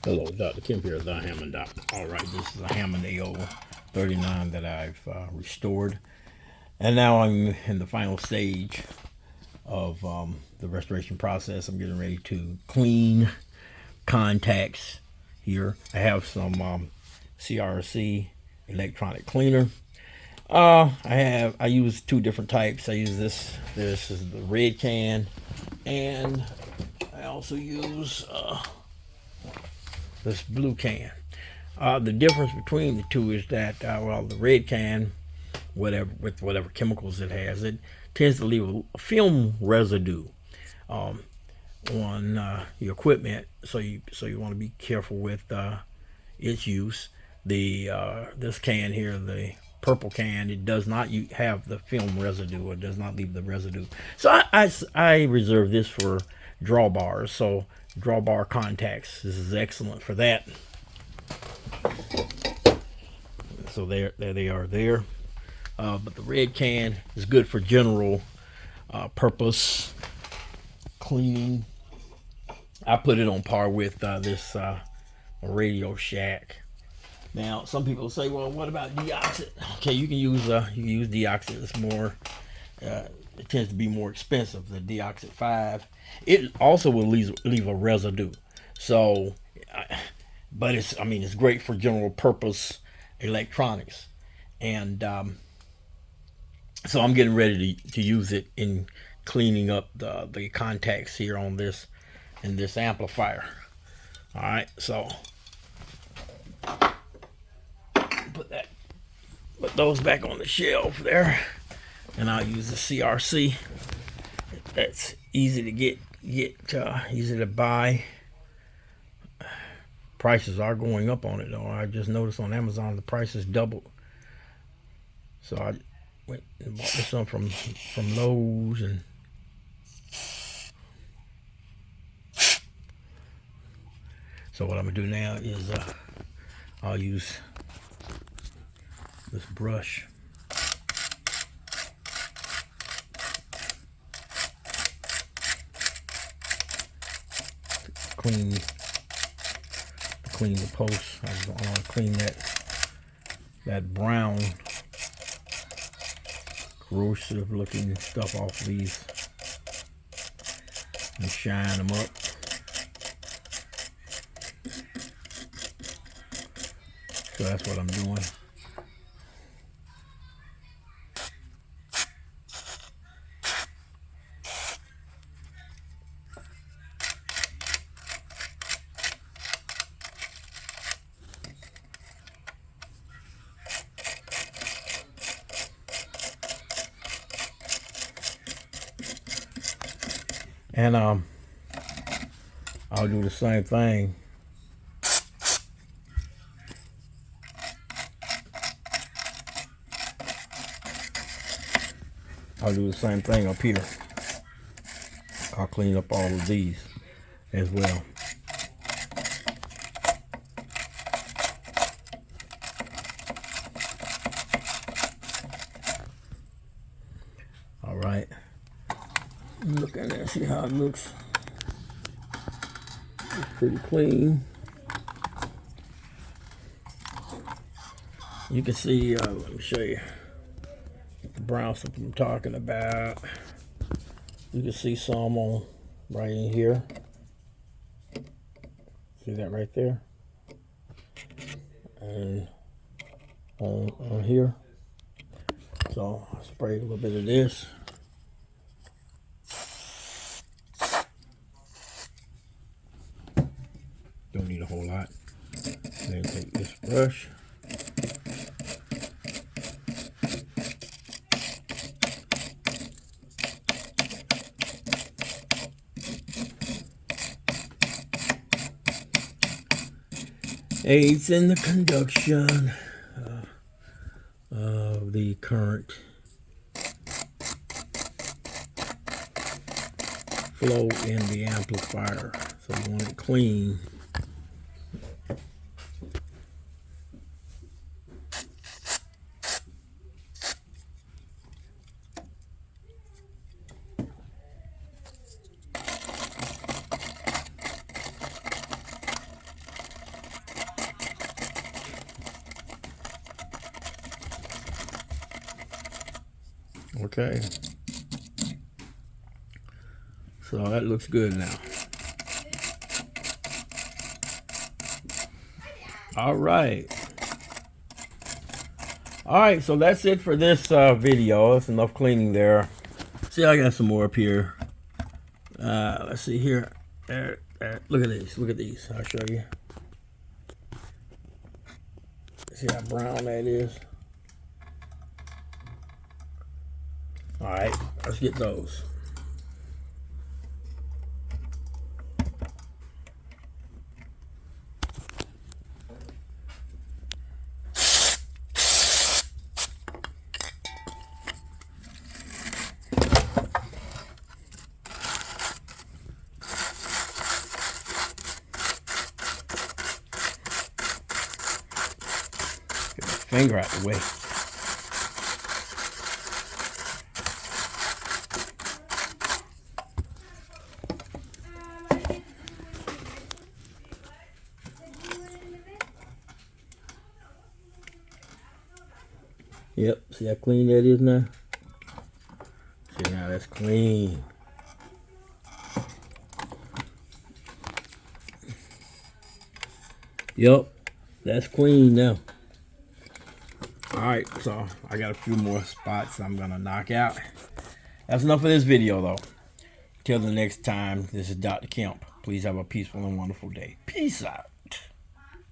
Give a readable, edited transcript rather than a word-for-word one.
Hello, Dr. Kemp here, the Hammond Doc. All right, this is a Hammond AO39 that I've restored. And now I'm in the final stage of the restoration process. I'm getting ready to clean contacts here. I have some CRC electronic cleaner. I use two different types. I use this is the red can, and I also use this blue can. The difference between the two is that well, the red can, whatever chemicals it has, it tends to leave a film residue on your equipment. So you want to be careful with its use. This can here, the purple can, it does not have the film residue. It does not leave the residue. So I reserve this for drawbars. So drawbar contacts, this is excellent for that. So there they are there. But the red can is good for general purpose cleaning. I put it on par with this Radio Shack. Now, some people say, "Well, what about deoxit?" Okay, you can use deoxit. It's more, it tends to be more expensive. The deoxit 5, it also will leave a residue. So, but it's great for general purpose electronics, and so I'm getting ready to use it in cleaning up the contacts here on this in this amplifier. All right, so put those back on the shelf there, and I'll use the CRC. That's easy to get easy to buy. Prices are going up on it though. I just noticed on Amazon the prices doubled. So I went and bought this one from Lowe's, and so what I'm gonna do now is I'll use this brush to clean the post. I want to clean that brown corrosive looking stuff off of these and shine them up. So that's what I'm doing. And I'll do the same thing. I'll do the same thing up here. I'll clean up all of these as well. All right. Look at that, see how it looks. It's pretty clean. You can see, let me show you the brown stuff I'm talking about. You can see some on right in here. See that right there? And on here. So I'll spray a little bit of this. Don't need a whole lot. Then take this brush. Aids in the conduction of the current flow in the amplifier. So you want it clean. Okay. So that looks good now. All right. All right, so that's it for this video. That's enough cleaning there. See, I got some more up here. Let's see here. There. Look at these. Look at these. I'll show you. See how brown that is? All right, let's get those. Get my finger out the way. Yep, see how clean that is now? See, now that's clean. Yep, that's clean now. Alright, so I got a few more spots I'm gonna knock out. That's enough of this video though. Till the next time, this is Dr. Kemp. Please have a peaceful and wonderful day. Peace out.